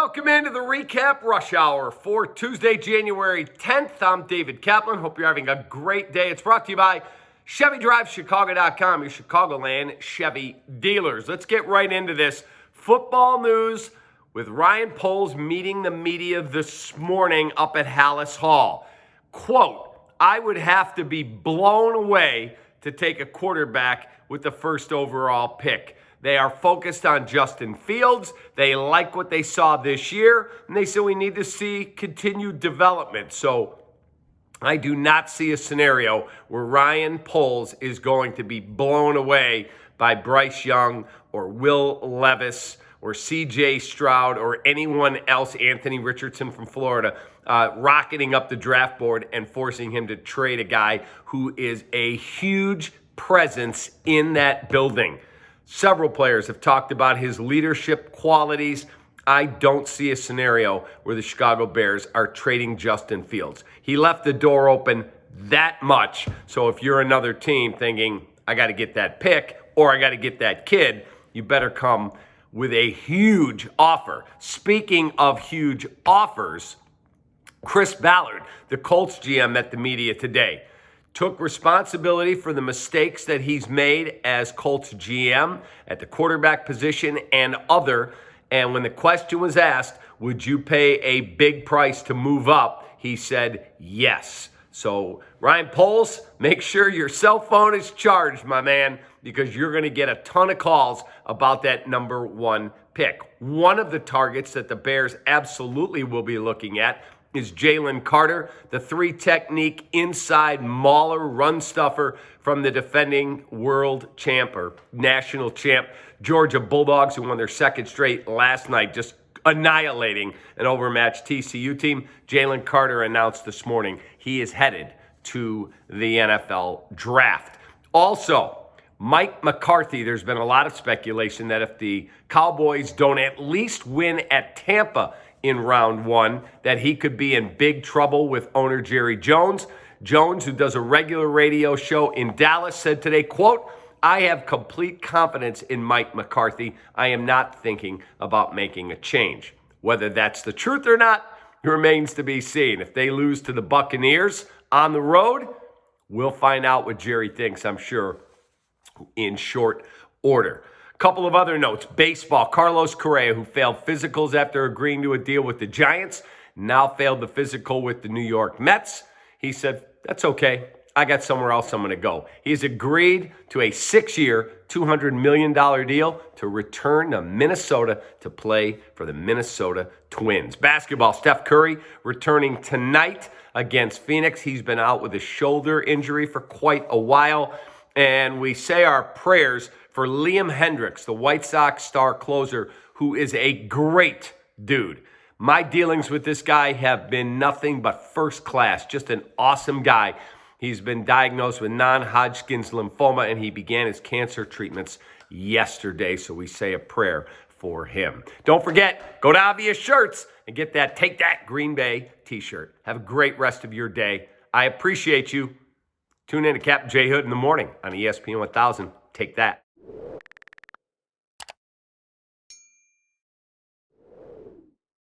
Welcome into the REKAP Rush Hour for Tuesday, January 10th. I'm David Kaplan. Hope you're having a great day. It's brought to you by Chevy Drive Chicago.com, your Chicagoland Chevy dealers. Let's get right into this. Football news with Ryan Poles meeting the media this morning up at Hallis Hall. Quote, I would have to be blown away to take a quarterback with the first overall pick. They are focused on Justin Fields. They like what they saw this year, and they said we need to see continued development. So I do not see a scenario where Ryan Poles is going to be blown away by Bryce Young or Will Levis or C.J. Stroud or anyone else, Anthony Richardson from Florida, rocketing up the draft board and forcing him to trade a guy who is a huge presence in that building. Several players have talked about his leadership qualities. I don't see a scenario where the Chicago Bears are trading Justin Fields. He left the door open that much. So if you're another team thinking, I got to get that pick or I got to get that kid, you better come with a huge offer. Speaking of huge offers, Chris Ballard, the Colts GM, met the media today. Took responsibility for the mistakes that he's made as Colts GM at the quarterback position and other. And when the question was asked, would you pay a big price to move up? He said yes. So Ryan Poles, make sure your cell phone is charged, my man, because you're going to get a ton of calls about that number one pick. One of the targets that the Bears absolutely will be looking at is Jalen Carter, the three-technique inside mauler run stuffer from the defending world champ or national champ Georgia Bulldogs, who won their second straight last night, just annihilating an overmatched TCU team. Jalen Carter announced this morning he is headed to the NFL draft. Also, Mike McCarthy, there's been a lot of speculation that if the Cowboys don't at least win at Tampa in round one, that he could be in big trouble with owner Jerry Jones. Jones, who does a regular radio show in Dallas, said today, quote, I have complete confidence in Mike McCarthy. I am not thinking about making a change. Whether that's the truth or not remains to be seen. If they lose to the Buccaneers on the road, we'll find out what Jerry thinks, I'm sure, in short order. Couple of other notes. Baseball, Carlos Correa, who failed physicals after agreeing to a deal with the Giants, now failed the physical with the New York Mets. He said, that's okay. I got somewhere else I'm going to go. He's agreed to a 6-year, $200 million deal to return to Minnesota to play for the Minnesota Twins. Basketball, Steph Curry returning tonight against Phoenix. He's been out with a shoulder injury for quite a while. And we say our prayers for Liam Hendricks, the White Sox star closer, who is a great dude. My dealings with this guy have been nothing but first class, just an awesome guy. He's been diagnosed with non-Hodgkin's lymphoma, and he began his cancer treatments yesterday, so we say a prayer for him. Don't forget, go to Obvious Shirts and get that Take That Green Bay t-shirt. Have a great rest of your day. I appreciate you. Tune in to Captain J. Hood in the morning on ESPN 1000. Take that.